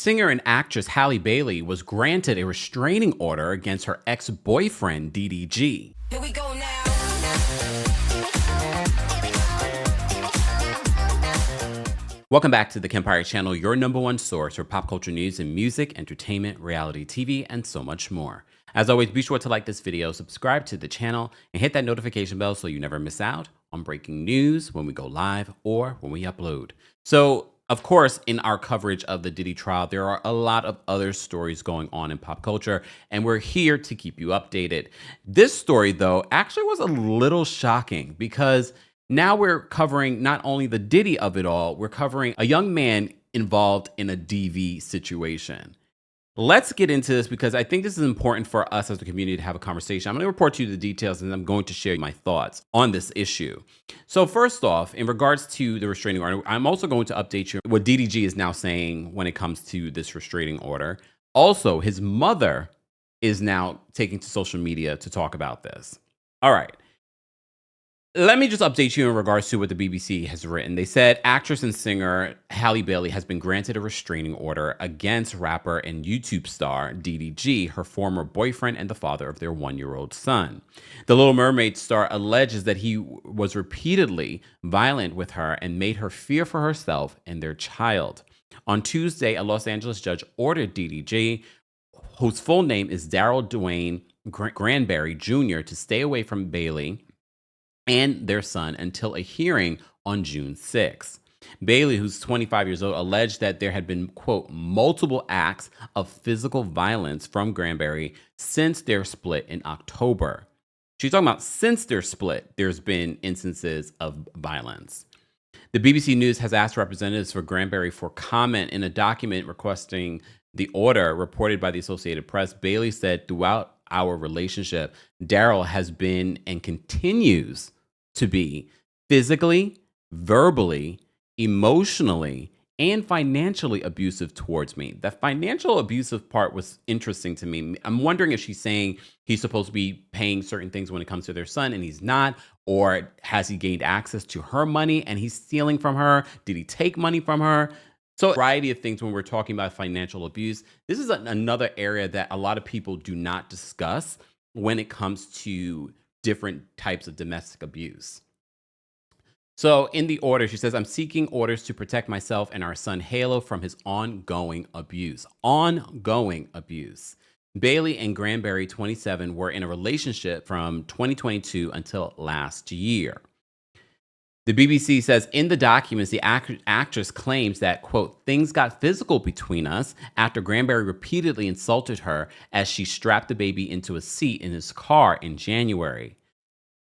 Singer and actress Halle Bailey was granted a restraining order against her ex-boyfriend, DDG. Here we go now. Welcome back to the Kempire channel, your #1 source for pop culture news and music, entertainment, reality TV, and so much more. As always, be sure to like this video, subscribe to the channel, and hit that notification bell so you never miss out on breaking news when we go live or when we upload. So, of course, in our coverage of the Diddy trial, there are a lot of other stories going on in pop culture, and we're here to keep you updated. This story, though, actually was a little shocking because now we're covering not only the Diddy of it all, we're covering a young man involved in a DV situation. Let's get into this because I think this is important for us as a community to have a conversation. I'm going to report to you the details and I'm going to share my thoughts on this issue. So first off, in regards to the restraining order, I'm also going to update you what DDG is now saying when it comes to this restraining order. Also, his mother is now taking to social media to talk about this. All right. Let me just update you in regards to what the BBC has written. They said actress and singer Halle Bailey has been granted a restraining order against rapper and YouTube star DDG, her former boyfriend and the father of their 1-year-old son. The Little Mermaid star alleges that he was repeatedly violent with her and made her fear for herself and their child. On Tuesday, a Los Angeles judge ordered DDG, whose full name is Daryl Dwayne Granberry Jr., to stay away from Bailey and their son until a hearing on June 6. Bailey, who's 25 years old, alleged that there had been, quote, multiple acts of physical violence from Granberry since their split in October. She's talking about since their split, there's been instances of violence. The BBC News has asked representatives for Granberry for comment in a document requesting the order reported by the Associated Press. Bailey said, throughout our relationship, Daryl has been and continues to be physically, verbally, emotionally, and financially abusive towards me. The financial abusive part was interesting to me. I'm wondering if she's saying he's supposed to be paying certain things when it comes to their son and he's not, or has he gained access to her money and he's stealing from her? Did he take money from her? So a variety of things when we're talking about financial abuse. This is another area that a lot of people do not discuss when it comes to different types of domestic abuse. So in the order, she says, I'm seeking orders to protect myself and our son Halo from his ongoing abuse. Ongoing abuse. Bailey and Granberry, 27, were in a relationship from 2022 until last year. The BBC says in the documents, the actress claims that, quote, things got physical between us after Granberry repeatedly insulted her as she strapped the baby into a seat in his car in January.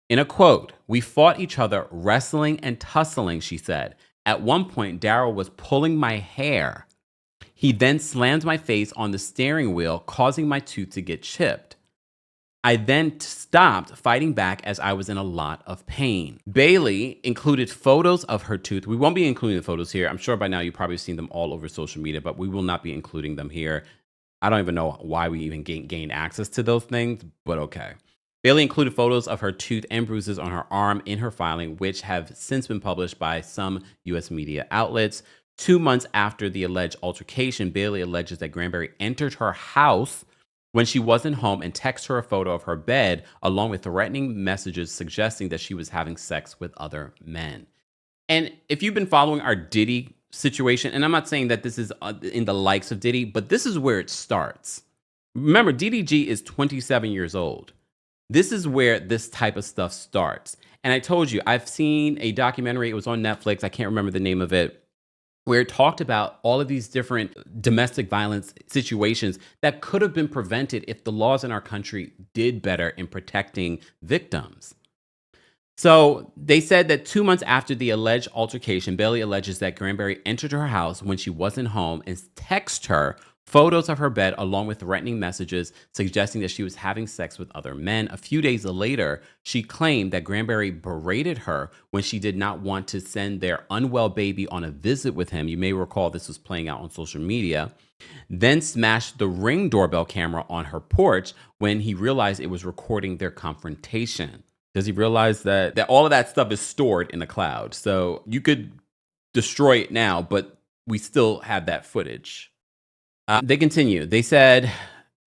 In a quote, we fought each other, wrestling and tussling, she said. At one point, Daryl was pulling my hair. He then slammed my face on the steering wheel, causing my tooth to get chipped. I then stopped fighting back as I was in a lot of pain. Bailey included photos of her tooth. We won't be including the photos here. I'm sure by now you've probably seen them all over social media, but we will not be including them here. I don't even know why we even gained access to those things, but okay. Bailey included photos of her tooth and bruises on her arm in her filing, which have since been published by some U.S. media outlets. 2 months after the alleged altercation, Bailey alleges that Granberry entered her house when she wasn't home and texted her a photo of her bed, along with threatening messages suggesting that she was having sex with other men. And if you've been following our Diddy situation, and I'm not saying that this is in the likes of Diddy, but this is where it starts. Remember, DDG is 27 years old. This is where this type of stuff starts. And I told you, I've seen a documentary. It was on Netflix. I can't remember the name of it, where it talked about all of these different domestic violence situations that could have been prevented if the laws in our country did better in protecting victims. So they said that 2 months after the alleged altercation, Bailey alleges that Granberry entered her house when she wasn't home and texted her photos of her bed along with threatening messages suggesting that she was having sex with other men. A few days later, she claimed that Granberry berated her when she did not want to send their unwell baby on a visit with him. You may recall this was playing out on social media. Then smashed the Ring doorbell camera on her porch when he realized it was recording their confrontation. Does he realize that all of that stuff is stored in the cloud? So you could destroy it now, but we still have that footage. They continue. They said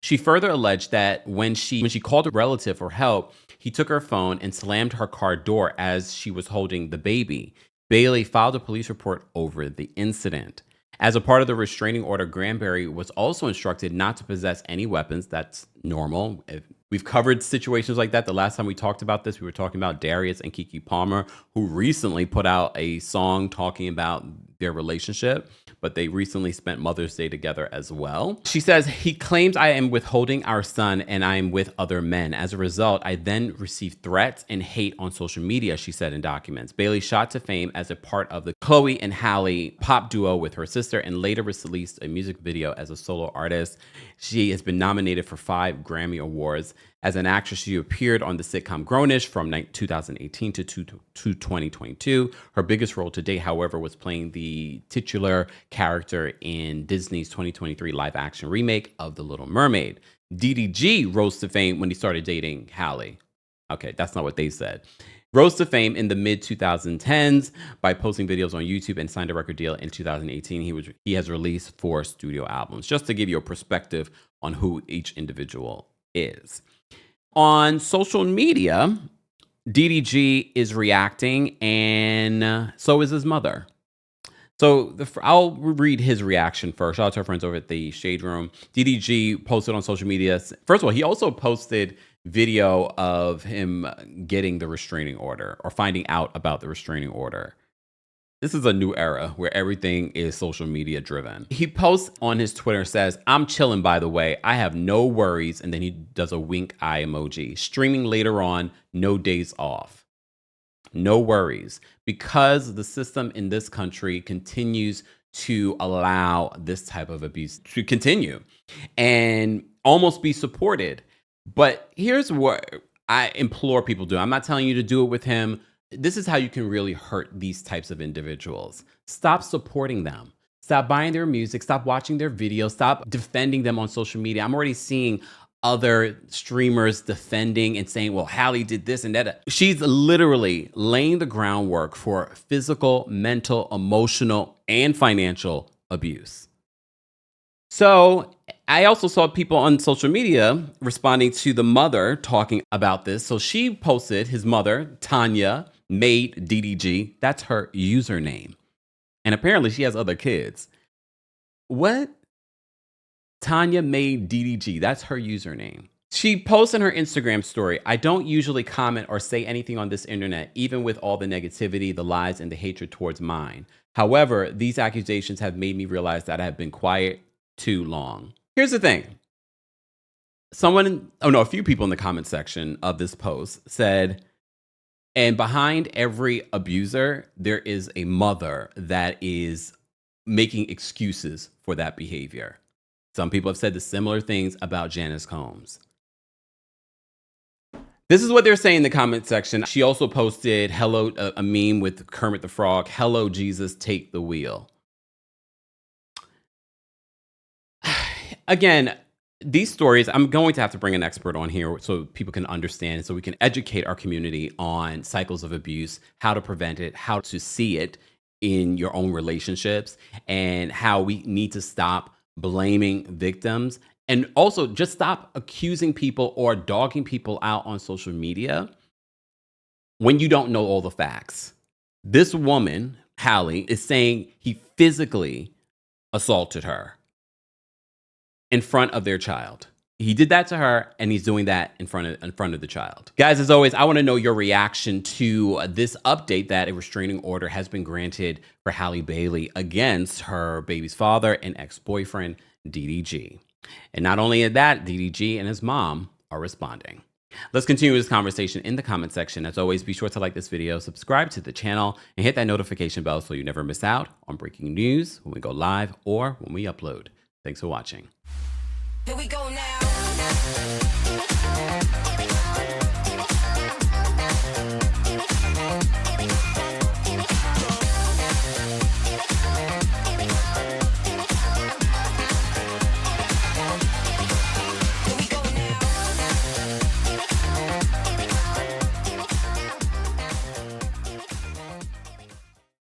she further alleged that when she called a relative for help, he took her phone and slammed her car door as she was holding the baby. Bailey filed a police report over the incident. As a part of the restraining order, Granberry was also instructed not to possess any weapons. That's normal. We've covered situations like that. The last time we talked about this, we were talking about Darius and Keke Palmer, who recently put out a song talking about their relationship, but they recently spent Mother's Day together as well. She says, he claims I am withholding our son and I am with other men. As a result, I then received threats and hate on social media, she said in documents. Bailey shot to fame as a part of the Chloe and Halle pop duo with her sister and later released a music video as a solo artist. She has been nominated for 5 Grammy Awards. As an actress, she appeared on the sitcom Grownish from 2018 to 2022. Her biggest role to date, however, was playing the titular character in Disney's 2023 live-action remake of The Little Mermaid. DDG rose to fame when he started dating Halle. Okay, that's not what they said. Rose to fame in the mid-2010s by posting videos on YouTube and signed a record deal in 2018. He has released 4 studio albums, just to give you a perspective on who each individual is. On social media, DDG is reacting, and so is his mother. So I'll read his reaction first. Shout out to our friends over at the Shade Room. DDG posted on social media. First of all, he also posted video of him getting the restraining order or finding out about the restraining order. This is a new era where everything is social media driven. He posts on his Twitter, says, I'm chilling, by the way. I have no worries. And then he does a wink eye emoji. Streaming later on, no days off. No worries. Because the system in this country continues to allow this type of abuse to continue and almost be supported. But here's what I implore people to do. I'm not telling you to do it with him. This is how you can really hurt these types of individuals. Stop supporting them. Stop buying their music. Stop watching their videos. Stop defending them on social media. I'm already seeing other streamers defending and saying, well, Halle did this and that. She's literally laying the groundwork for physical, mental, emotional, and financial abuse. So I also saw people on social media responding to the mother talking about this. So she posted his mother, Tanya, made DDG. That's her username. And apparently she has other kids. What? Tanya made DDG. That's her username. She posts in her Instagram story, I don't usually comment or say anything on this internet, even with all the negativity, the lies, and the hatred towards mine. However, these accusations have made me realize that I have been quiet too long. Here's the thing. A few people in the comment section of this post said, and behind every abuser, there is a mother that is making excuses for that behavior. Some people have said the similar things about Janice Combs. This is what they're saying in the comment section. She also posted a meme with Kermit the Frog. Hello, Jesus, take the wheel. Again, these stories, I'm going to have to bring an expert on here so people can understand, so we can educate our community on cycles of abuse, how to prevent it, how to see it in your own relationships, and how we need to stop blaming victims, and also just stop accusing people or dogging people out on social media when you don't know all the facts. This woman, Halle, is saying he physically assaulted her in front of their child. He did that to her, and he's doing that in front of the child. Guys, as always, I want to know your reaction to this update that a restraining order has been granted for Halle Bailey against her baby's father and ex-boyfriend, DDG. And not only that, DDG and his mom are responding. Let's continue this conversation in the comment section. As always, be sure to like this video, subscribe to the channel, and hit that notification bell so you never miss out on breaking news when we go live or when we upload. Thanks for watching. Here we go now.